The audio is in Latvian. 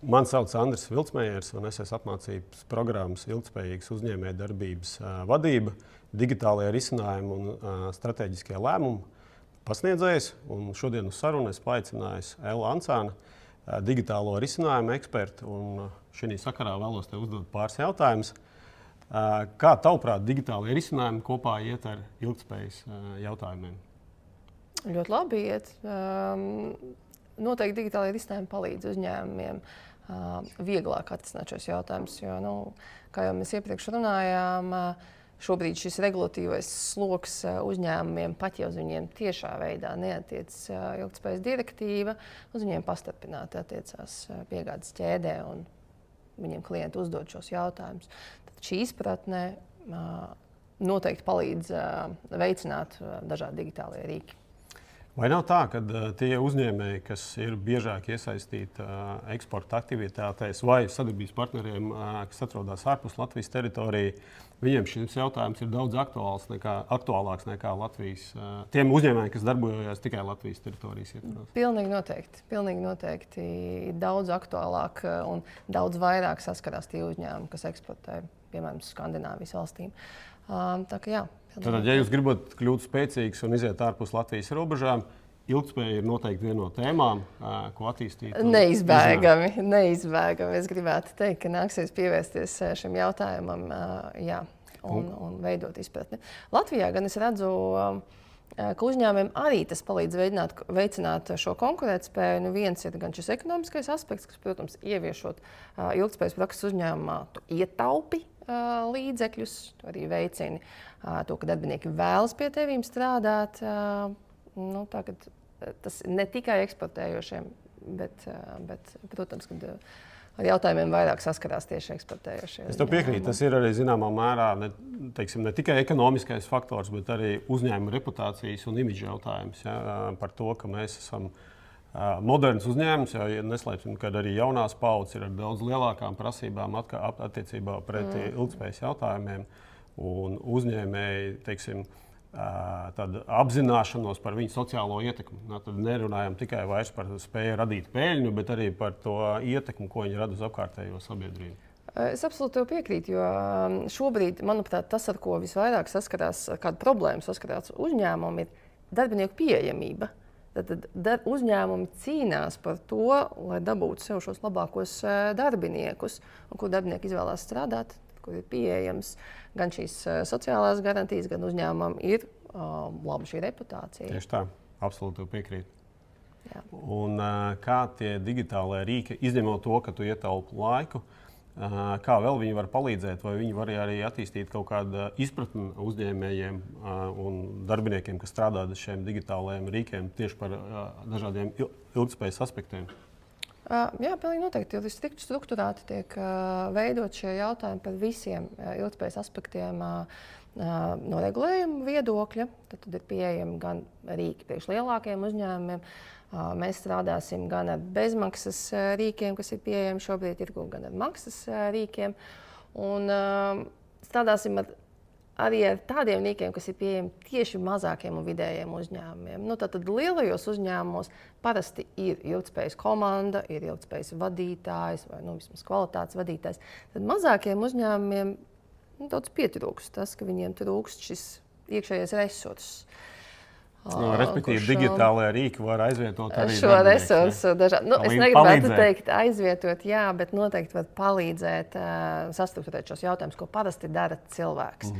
Mani sauc Andris Vilcmējers, un es esmu apmācības programmas ilgtspējīgas uzņēmējdarbības vadība, digitālajie risinājumi un strateģiskie lēmumi pasniedzējs. Un šodien uz sarunu es paaicināju Ellu Ancānu, digitālo risinājumu ekspertu. Un šī sakarā vēlos tev uzdot pāris jautājumus. Kā tavuprāt digitālie risinājumi kopā iet ar ilgtspējas jautājumiem? Ļoti labi iet. Noteikti digitālie risinājumi palīdz uzņēmumiem vieglāk atrisināt šos jautājumus. Jo, kā jau mēs iepriekš runājām, šobrīd šis regulatīvais sloks uzņēmumiem, pat ja uz viņiem tiešā veidā neatiecas ilgtspējas direktīva, uz viņiem pastarpināti attiecās piegādes ķēdē un viņiem klienti uzdod šos jautājumus. Tad šī izpratne noteikti palīdz veicināt dažādi digitālie rīki. Vai nav tā, ka tie uzņēmēji, kas ir biežāk iesaistīti eksporta aktivitātēs vai sadarbības partneriem, kas atrodas ārpus Latvijas teritorijas, viņiem šis jautājums ir daudz aktuālāks nekā Latvijas tiem uzņēmējiem, kas darbojas tikai Latvijas teritorijas ietvaros? Pilnīgi noteikti daudz aktuālāk un daudz vairāk saskarās tie uzņēmumi, kas eksportē, piemēram, Skandināvijas valstīm. Tā kā jā. Tātad, ja jūs gribat kļūt spēcīgs un iziet ārpus Latvijas robežām, ilgtspēja ir noteikti viena no tēmām, ko attīstīt. Neizbēgami. Es gribētu teikt, ka nāksies pievērsties šim jautājumam un veidot izpratni. Latvijā gan es redzu, ka uzņēmumiem arī tas palīdz veicināt šo konkurētspēju. Viens ir gan šis ekonomiskais aspekts, kas, protams, ieviešot ilgtspējas prakses uzņēmumā, tu ietaupi līdzekļus, tu arī veicini to, ka darbinieki vēlas pie tevīm strādāt. Tas ne tikai eksportējošiem, bet protams, kad ar jautājumiem vairāk saskarās tieši eksportējošie. Es tev piekrītu, tas ir arī zināmā mērā ne tikai ekonomiskais faktors, bet arī uzņēmuma reputācijas un imidža jautājums par to, ka mēs esam moderns uzņēmums, jo neslēpsim, ka arī jaunās paudzes ir ar daudz lielākām prasībām attiecībā pret ilgtspējas jautājumiem. Un uzņēmēji, tādu apzināšanos par viņu sociālo ietekmi. Tad nerunājam tikai vairs par spēju radīt peļņu, bet arī par to ietekmi, ko viņi rada uz apkārtējo sabiedrību. Es absolūti tev piekrītu, jo šobrīd, manuprāt, tas, ar ko visvairāk saskarās, kāda problēma saskarās uzņēmumi, ir darbinieku pieejamība. Tad uzņēmumi cīnās par to, lai dabūtu sev šos labākos darbiniekus, un kur darbinieki izvēlās strādāt, kur ir pieejams gan šīs sociālās garantijas, gan uzņēmumam ir laba šī reputācija. Tieši tā, absolūti piekrītu. Jā. Un kā tie digitālajie rīki, izņemot to, ka tu ietaupi laiku, kā vēl viņi var palīdzēt, vai viņi var arī attīstīt kaut kādu izpratni uzņēmējiem un darbiniekiem, kas strādā ar šiem digitālajiem rīkiem tieši par dažādiem ilgtspējas aspektiem? Jā, pilnīgi noteikti. Ir strikti strukturēti tiek veidot šie jautājumi par visiem ilgtspējas aspektiem no regulējuma viedokļa. Tad ir pieejami gan rīki priekš lielākiem uzņēmumiem. Mēs strādāsim gan ar bezmaksas rīkiem, kas ir pieejami šobrīd tirgū, gan ar maksas rīkiem. Un strādāsim arī ar tādiem rīkiem, kas ir pieejami tieši mazākiem un vidējiem uzņēmumiem. Tātad lielajos uzņēmumos parasti ir ilgtspējas komanda, ir ilgtspējas vadītājs vai vismaz kvalitātes vadītājs. Tad mazākiem uzņēmumiem daudz pietrūkst tas, ka viņiem trūkst šis iekšējais resurss. Respektīvi, digitālajā rīki var aizvietot arī šo resursu. Es negribētu teikt aizvietot, bet noteikti var palīdzēt sastruktūrēt šos jautājumus, ko parasti dara cilvēks.